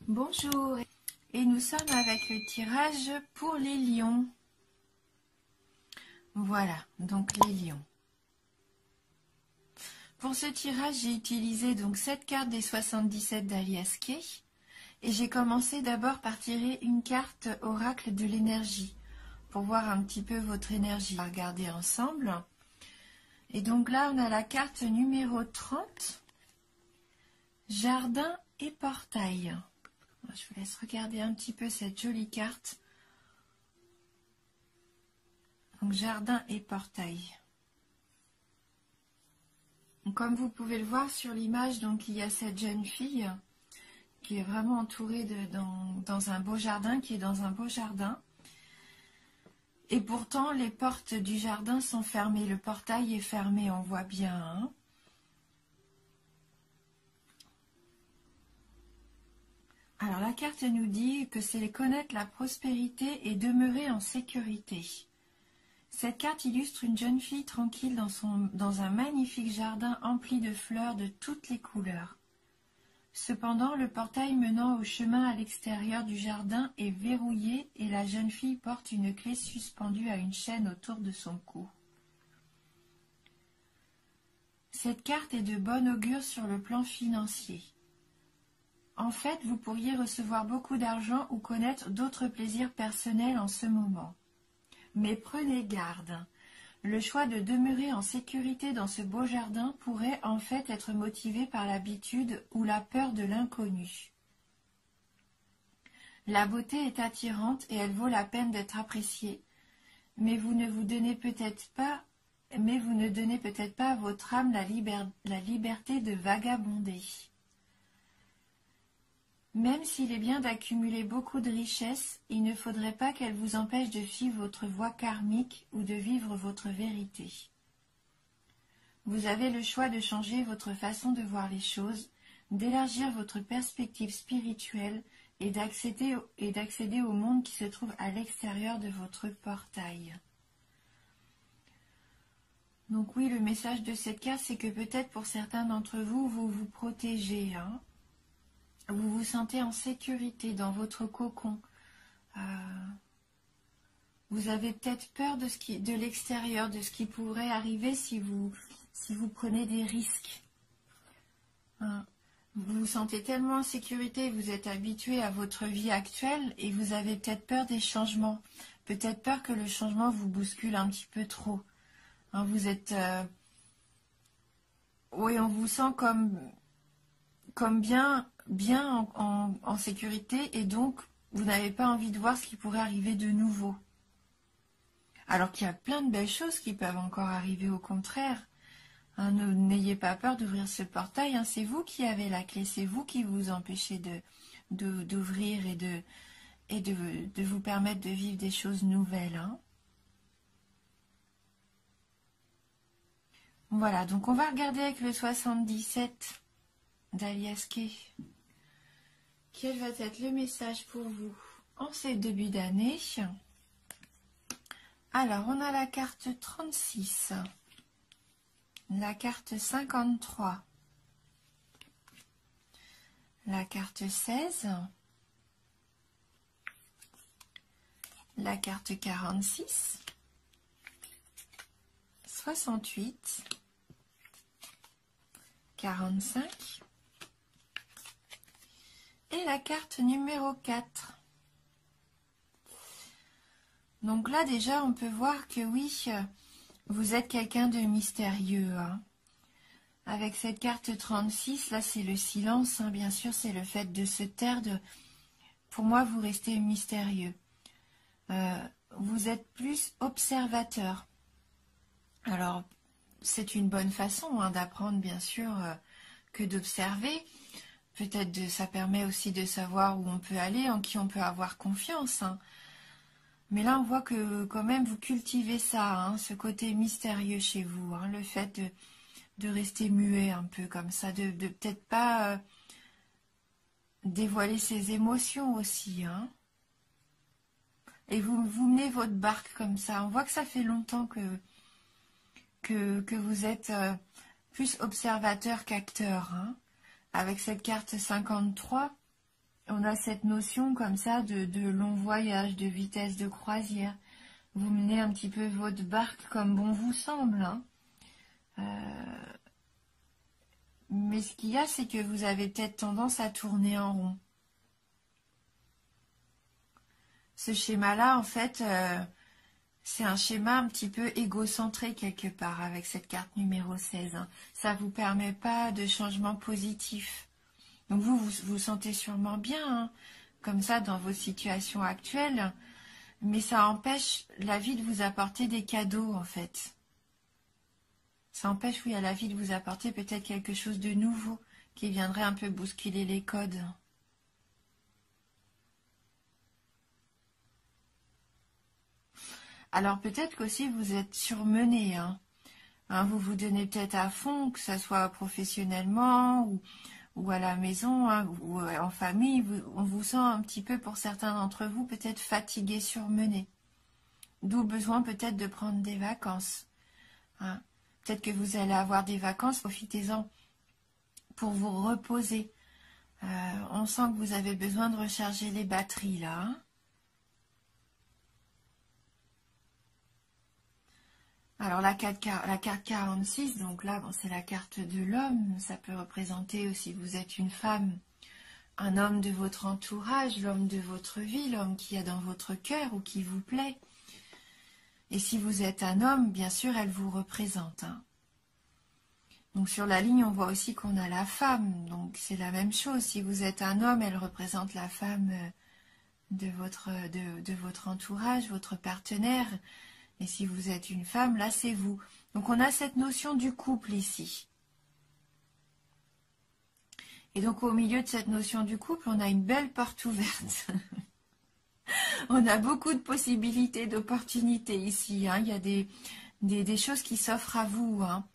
Bonjour, et nous sommes avec le tirage pour les lions. Voilà, donc les lions. Pour ce tirage, j'ai utilisé donc cette carte des 77 d'Alias Kay et j'ai commencé d'abord par tirer une carte oracle de l'énergie pour voir un petit peu votre énergie. On va regarder ensemble. Et donc là, on a la carte numéro 30, jardin et portail. Je vous laisse regarder un petit peu cette jolie carte. Donc, jardin et portail. Donc, comme vous pouvez le voir sur l'image, donc il y a cette jeune fille qui est vraiment entourée dans un beau jardin, qui est dans un beau jardin. Et pourtant, les portes du jardin sont fermées. Le portail est fermé, on voit bien. Hein. Alors, la carte nous dit que c'est connaître la prospérité et demeurer en sécurité. Cette carte illustre une jeune fille tranquille dans un magnifique jardin empli de fleurs de toutes les couleurs. Cependant, le portail menant au chemin à l'extérieur du jardin est verrouillé et la jeune fille porte une clé suspendue à une chaîne autour de son cou. Cette carte est de bon augure sur le plan financier. En fait, vous pourriez recevoir beaucoup d'argent ou connaître d'autres plaisirs personnels en ce moment. Mais prenez garde. Le choix de demeurer en sécurité dans ce beau jardin pourrait en fait être motivé par l'habitude ou la peur de l'inconnu. La beauté est attirante et elle vaut la peine d'être appréciée, mais vous ne donnez peut-être pas à votre âme la liberté de vagabonder. Même s'il est bien d'accumuler beaucoup de richesses, il ne faudrait pas qu'elle vous empêche de suivre votre voie karmique ou de vivre votre vérité. Vous avez le choix de changer votre façon de voir les choses, d'élargir votre perspective spirituelle et d'accéder au monde qui se trouve à l'extérieur de votre portail. Donc oui, le message de cette carte, c'est que peut-être pour certains d'entre vous, vous vous protégez, hein. Vous vous sentez en sécurité dans votre cocon. Vous avez peut-être peur de l'extérieur, de ce qui pourrait arriver si vous prenez des risques. Hein. Vous vous sentez tellement en sécurité, vous êtes habitué à votre vie actuelle et vous avez peut-être peur des changements. Peut-être peur que le changement vous bouscule un petit peu trop. Hein, vous êtes... Oui, on vous sent comme bien en sécurité et donc vous n'avez pas envie de voir ce qui pourrait arriver de nouveau. Alors qu'il y a plein de belles choses qui peuvent encore arriver au contraire. Hein, n'ayez pas peur d'ouvrir ce portail, hein, c'est vous qui avez la clé, c'est vous qui vous empêchez d'ouvrir et de vous permettre de vivre des choses nouvelles. Hein. Voilà, donc on va regarder avec le 77 d'Alias Kay. Quel va être le message pour vous en ces débuts d'année? Alors, on a la carte 36, la carte 53, la carte 16, la carte 46, 68, 45 et la carte numéro 4. Donc là, déjà, on peut voir que oui, vous êtes quelqu'un de mystérieux. Hein. Avec cette carte 36, là, c'est le silence. Hein, bien sûr, c'est le fait de se taire. Pour moi, vous restez mystérieux. Vous êtes plus observateur. Alors, c'est une bonne façon hein, d'apprendre, bien sûr, que d'observer. Peut-être ça permet aussi de savoir où on peut aller, en qui on peut avoir confiance. Hein. Mais là, on voit que quand même, vous cultivez ça, hein, ce côté mystérieux chez vous. Hein, le fait de rester muet un peu comme ça, de peut-être pas dévoiler ses émotions aussi. Hein. Et vous menez votre barque comme ça. On voit que ça fait longtemps que vous êtes plus observateur qu'acteur. Hein. Avec cette carte 53, on a cette notion comme ça de long voyage, de vitesse de croisière. Vous menez un petit peu votre barque comme bon vous semble, hein. Mais ce qu'il y a, c'est que vous avez peut-être tendance à tourner en rond. Ce schéma-là, en fait, c'est un schéma un petit peu égocentré quelque part avec cette carte numéro 16. Hein. Ça ne vous permet pas de changement positif. Donc vous vous sentez sûrement bien, hein, comme ça, dans vos situations actuelles. Mais ça empêche la vie de vous apporter des cadeaux, en fait. Ça empêche, oui, à la vie de vous apporter peut-être quelque chose de nouveau qui viendrait un peu bousculer les codes. Alors peut-être qu'aussi vous êtes surmené, hein. Vous vous donnez peut-être à fond, que ce soit professionnellement ou à la maison, hein, ou en famille. On vous sent un petit peu, pour certains d'entre vous, peut-être fatigué, surmené. D'où besoin peut-être de prendre des vacances. Hein. Peut-être que vous allez avoir des vacances, profitez-en pour vous reposer. On sent que vous avez besoin de recharger les batteries là. Hein. Alors la carte 46, donc là, bon, c'est la carte de l'homme. Ça peut représenter aussi, vous êtes une femme, un homme de votre entourage, l'homme de votre vie, l'homme qui est dans votre cœur ou qui vous plaît. Et si vous êtes un homme, bien sûr, elle vous représente. Hein. Donc sur la ligne, on voit aussi qu'on a la femme. Donc c'est la même chose. Si vous êtes un homme, elle représente la femme de votre entourage, votre partenaire. Et si vous êtes une femme, là c'est vous. Donc on a cette notion du couple ici. Et donc au milieu de cette notion du couple, on a une belle porte ouverte. On a beaucoup de possibilités, d'opportunités ici. Hein. Il y a des choses qui s'offrent à vous. Hein.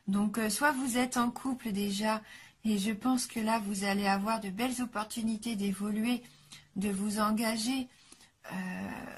Donc soit vous êtes en couple déjà, et je pense que là vous allez avoir de belles opportunités d'évoluer, de vous engager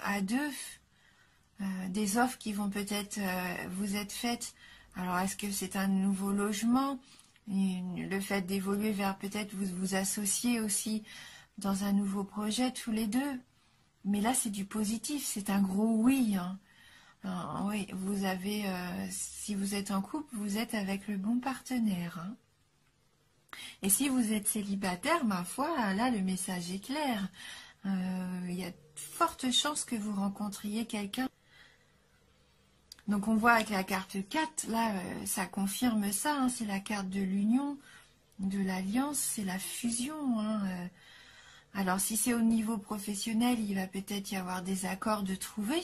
à deux. Des offres qui vont peut-être vous être faites. Alors, est-ce que c'est un nouveau logement? Le fait d'évoluer vers peut-être vous associer aussi dans un nouveau projet tous les deux. Mais là, c'est du positif, c'est un gros oui. Hein. Alors, oui, vous avez, si vous êtes en couple, vous êtes avec le bon partenaire. Hein. Et si vous êtes célibataire, ma foi, là, le message est clair. Il y a de fortes chances que vous rencontriez quelqu'un. Donc on voit avec la carte 4, là, ça confirme ça, hein, c'est la carte de l'union, de l'alliance, c'est la fusion. Hein, Alors si c'est au niveau professionnel, il va peut-être y avoir des accords de trouver,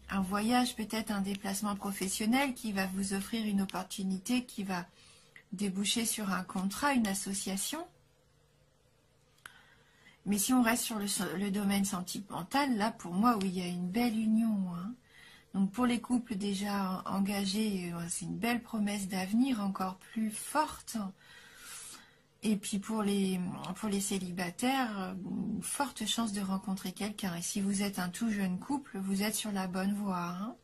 un voyage, peut-être un déplacement professionnel qui va vous offrir une opportunité qui va déboucher sur un contrat, une association. Mais si on reste sur le domaine sentimental, là pour moi, oui, il y a une belle union, hein. Donc pour les couples déjà engagés, c'est une belle promesse d'avenir encore plus forte. Et puis pour les célibataires, une forte chance de rencontrer quelqu'un. Et si vous êtes un tout jeune couple, vous êtes sur la bonne voie. Hein.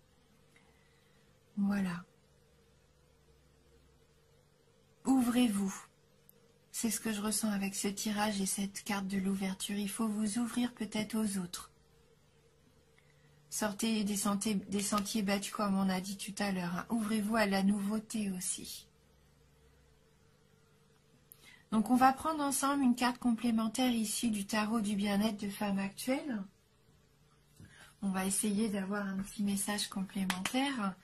Voilà. Ouvrez-vous. C'est ce que je ressens avec ce tirage et cette carte de l'ouverture. Il faut vous ouvrir peut-être aux autres. Sortez des sentiers battus comme on a dit tout à l'heure. Hein. Ouvrez-vous à la nouveauté aussi. Donc on va prendre ensemble une carte complémentaire issue du tarot du bien-être de femme actuelle. On va essayer d'avoir un petit message complémentaire,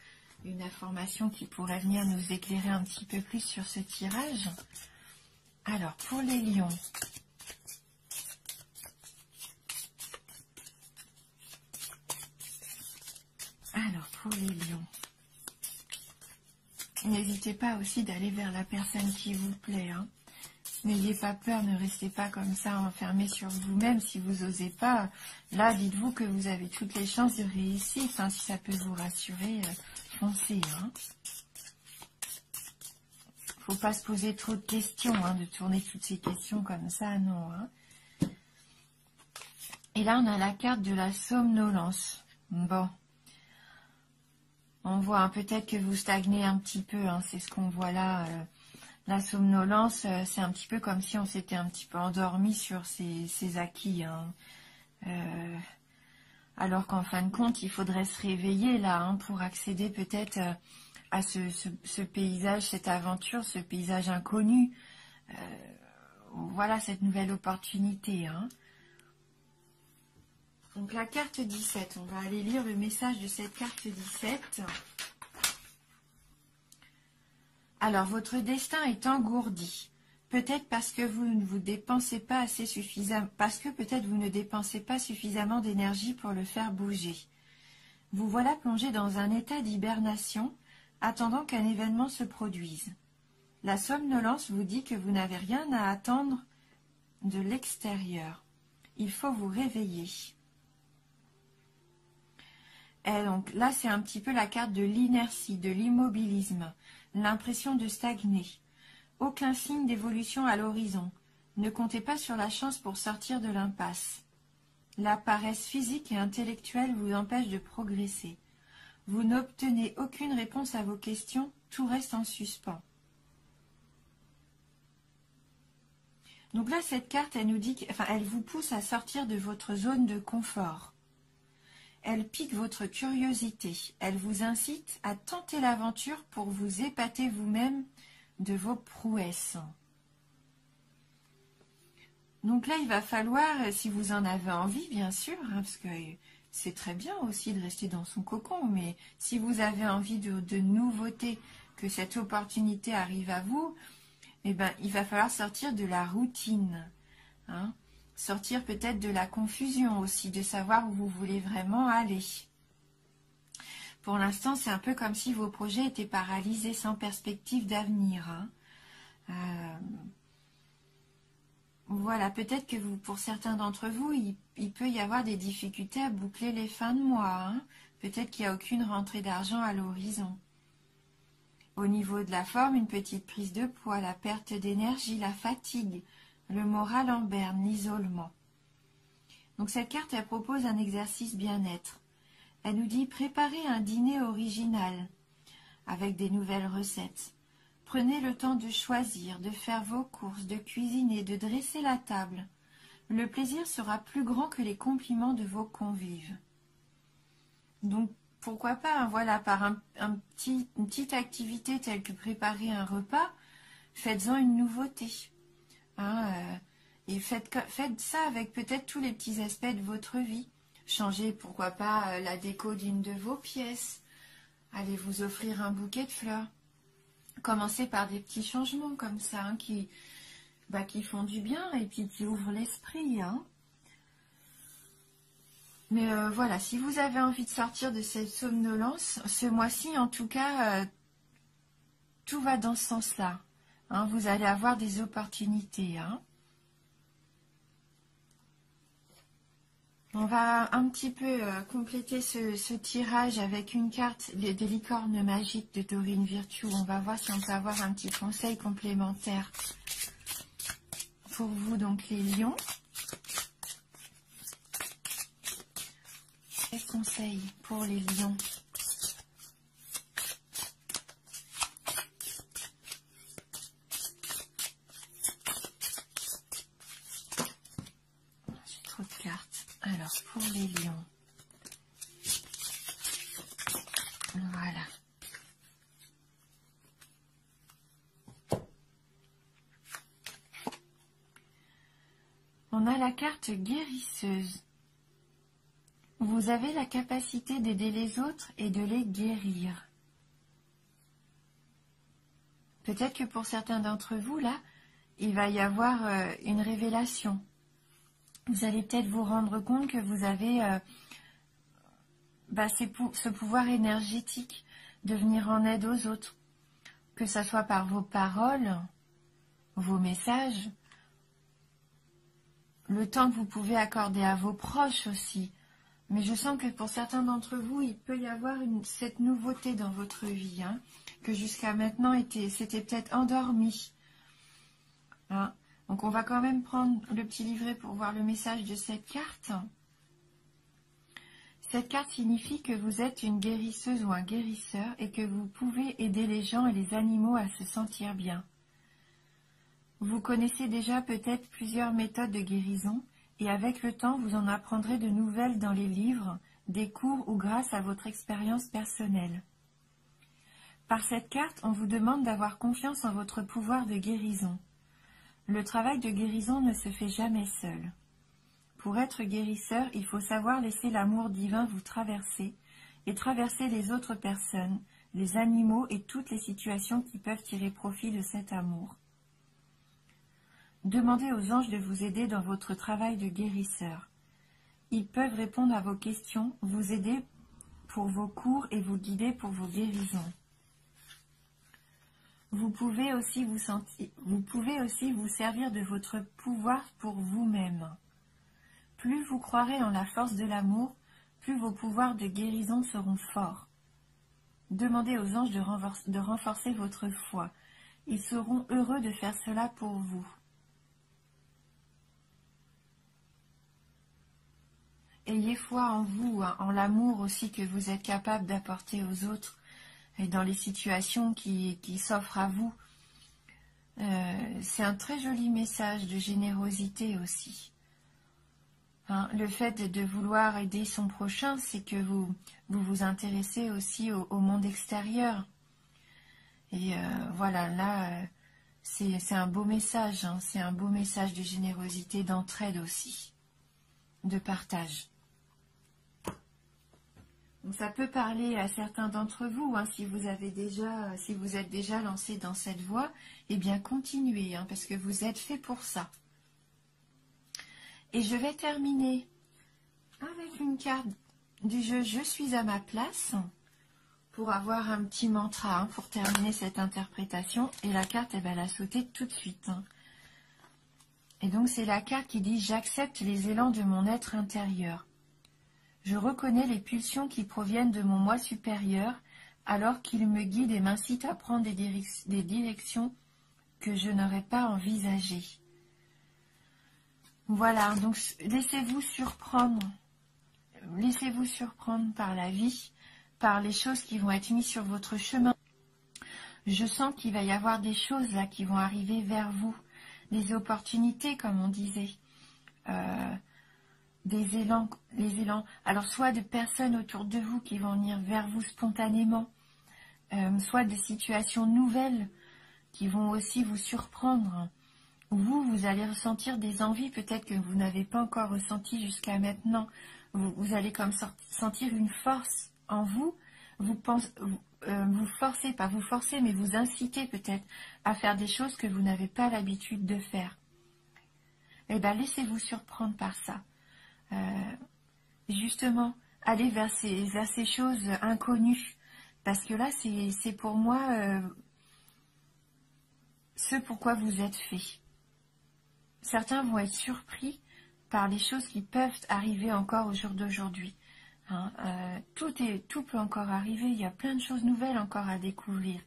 une information qui pourrait venir nous éclairer un petit peu plus sur ce tirage. Alors pour les lions. Alors, pour les lions, n'hésitez pas aussi d'aller vers la personne qui vous plaît. Hein. N'ayez pas peur, ne restez pas comme ça enfermé sur vous-même. Si vous n'osez pas, là, dites-vous que vous avez toutes les chances de réussite. Hein, si ça peut vous rassurer, foncez. Hein. Faut pas se poser trop de questions, hein, de tourner toutes ces questions comme ça, non. Hein. Et là, on a la carte de la somnolence. Bon. On voit hein, peut-être que vous stagnez un petit peu, hein, c'est ce qu'on voit là. La somnolence, c'est un petit peu comme si on s'était un petit peu endormi sur ses acquis, hein. Alors qu'en fin de compte, il faudrait se réveiller là, hein, pour accéder peut-être à ce paysage, cette aventure, ce paysage inconnu. Voilà cette nouvelle opportunité, hein. Donc la carte 17, on va aller lire le message de cette carte 17. Alors, votre destin est engourdi. Peut-être parce que vous ne vous dépensez pas assez suffisamment, parce que peut-être vous ne dépensez pas suffisamment d'énergie pour le faire bouger. Vous voilà plongé dans un état d'hibernation, attendant qu'un événement se produise. La somnolence vous dit que vous n'avez rien à attendre de l'extérieur. Il faut vous réveiller. Et donc là, c'est un petit peu la carte de l'inertie, de l'immobilisme, l'impression de stagner. Aucun signe d'évolution à l'horizon. Ne comptez pas sur la chance pour sortir de l'impasse. La paresse physique et intellectuelle vous empêche de progresser. Vous n'obtenez aucune réponse à vos questions, tout reste en suspens. Donc là, cette carte, elle nous dit, elle vous pousse à sortir de votre zone de confort. Elle pique votre curiosité. Elle vous incite à tenter l'aventure pour vous épater vous-même de vos prouesses. Donc là, il va falloir, si vous en avez envie, bien sûr, hein, parce que c'est très bien aussi de rester dans son cocon, mais si vous avez envie de nouveautés, que cette opportunité arrive à vous, eh ben, il va falloir sortir de la routine, hein, sortir peut-être de la confusion aussi, de savoir où vous voulez vraiment aller. Pour l'instant, c'est un peu comme si vos projets étaient paralysés sans perspective d'avenir, hein. Voilà, peut-être que pour certains d'entre vous, il peut y avoir des difficultés à boucler les fins de mois, hein. Peut-être qu'il n'y a aucune rentrée d'argent à l'horizon. Au niveau de la forme, une petite prise de poids, la perte d'énergie, la fatigue, le moral en berne, l'isolement. Donc cette carte, elle propose un exercice bien-être. Elle nous dit préparez un dîner original avec des nouvelles recettes. Prenez le temps de choisir, de faire vos courses, de cuisiner, de dresser la table. Le plaisir sera plus grand que les compliments de vos convives. Donc, pourquoi pas, hein, voilà, par une petite activité telle que préparer un repas, faites-en une nouveauté. Hein, et faites ça avec peut-être tous les petits aspects de votre vie. Changez, pourquoi pas, la déco d'une de vos pièces. Allez vous offrir un bouquet de fleurs. Commencez par des petits changements comme ça, hein, qui font du bien et puis qui ouvrent l'esprit, hein. Mais voilà, si vous avez envie de sortir de cette somnolence, ce mois-ci, en tout cas, tout va dans ce sens-là, hein. Vous allez avoir des opportunités, hein. On va un petit peu compléter ce tirage avec une carte des licornes magiques de Dorine Virtue. On va voir si on peut avoir un petit conseil complémentaire pour vous, donc les lions. Quel conseil pour les lions? J'ai trop de cartes. Alors, pour les lions. Voilà. On a la carte guérisseuse. Vous avez la capacité d'aider les autres et de les guérir. Peut-être que pour certains d'entre vous, là, il va y avoir une révélation. Vous allez peut-être vous rendre compte que vous avez ce pouvoir énergétique de venir en aide aux autres. Que ce soit par vos paroles, vos messages, le temps que vous pouvez accorder à vos proches aussi. Mais je sens que pour certains d'entre vous, il peut y avoir cette nouveauté dans votre vie, hein, que jusqu'à maintenant, c'était peut-être endormi. Hein. Donc on va quand même prendre le petit livret pour voir le message de cette carte. Cette carte signifie que vous êtes une guérisseuse ou un guérisseur et que vous pouvez aider les gens et les animaux à se sentir bien. Vous connaissez déjà peut-être plusieurs méthodes de guérison et avec le temps, vous en apprendrez de nouvelles dans les livres, des cours ou grâce à votre expérience personnelle. Par cette carte, on vous demande d'avoir confiance en votre pouvoir de guérison. Le travail de guérison ne se fait jamais seul. Pour être guérisseur, il faut savoir laisser l'amour divin vous traverser et traverser les autres personnes, les animaux et toutes les situations qui peuvent tirer profit de cet amour. Demandez aux anges de vous aider dans votre travail de guérisseur. Ils peuvent répondre à vos questions, vous aider pour vos cours et vous guider pour vos guérisons. Vous pouvez aussi vous servir de votre pouvoir pour vous-même. Plus vous croirez en la force de l'amour, plus vos pouvoirs de guérison seront forts. Demandez aux anges de renforcer votre foi. Ils seront heureux de faire cela pour vous. Ayez foi en vous, en l'amour aussi que vous êtes capable d'apporter aux autres et dans les situations qui s'offrent à vous. C'est un très joli message de générosité aussi. Le fait de vouloir aider son prochain, c'est que vous intéressez aussi au monde extérieur. Et voilà, là, c'est un beau message. C'est un beau message de générosité, d'entraide aussi, de partage. Donc, ça peut parler à certains d'entre vous, si vous êtes déjà lancé dans cette voie, eh bien continuez, parce que vous êtes fait pour ça. Et je vais terminer avec une carte du jeu Je suis à ma place, pour avoir un petit mantra, pour terminer cette interprétation. Et la carte, elle a sauté tout de suite. Et donc c'est la carte qui dit « J'accepte les élans de mon être intérieur. Je reconnais les pulsions qui proviennent de mon moi supérieur, alors qu'il me guide et m'incite à prendre des directions que je n'aurais pas envisagées. » Voilà, donc laissez-vous surprendre. Laissez-vous surprendre par la vie, par les choses qui vont être mises sur votre chemin. Je sens qu'il va y avoir des choses là qui vont arriver vers vous, des opportunités comme on disait, des élans, les élans. Alors soit de personnes autour de vous qui vont venir vers vous spontanément, soit de situations nouvelles qui vont aussi vous surprendre. Vous allez ressentir des envies peut-être que vous n'avez pas encore ressenties jusqu'à maintenant. Vous allez comme sentir une force en vous. Vous forcez, pas vous forcez, mais vous incitez peut-être à faire des choses que vous n'avez pas l'habitude de faire. Eh bien, laissez-vous surprendre par ça. Justement, allez vers ces choses inconnues. Parce que là, c'est pour moi ce pourquoi vous êtes fait. Certains vont être surpris par les choses qui peuvent arriver encore au jour d'aujourd'hui. Tout peut encore arriver, il y a plein de choses nouvelles encore à découvrir.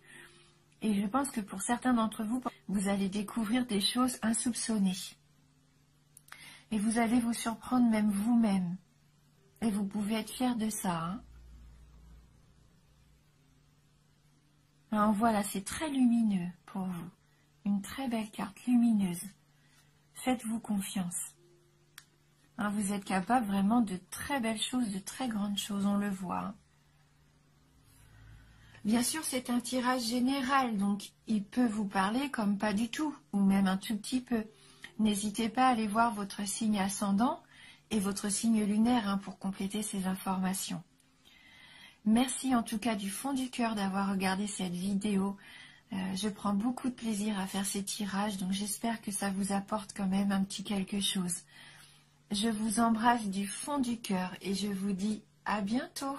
Et je pense que pour certains d'entre vous, vous allez découvrir des choses insoupçonnées. Et vous allez vous surprendre même vous-même. Et vous pouvez être fiers de ça. Alors voilà, c'est très lumineux pour vous. Une très belle carte lumineuse. Faites-vous confiance. Vous êtes capable vraiment de très belles choses, de très grandes choses, on le voit. Bien sûr, c'est un tirage général, donc il peut vous parler comme pas du tout, ou même un tout petit peu. N'hésitez pas à aller voir votre signe ascendant et votre signe lunaire pour compléter ces informations. Merci en tout cas du fond du cœur d'avoir regardé cette vidéo. Je prends beaucoup de plaisir à faire ces tirages, donc j'espère que ça vous apporte quand même un petit quelque chose. Je vous embrasse du fond du cœur et je vous dis à bientôt.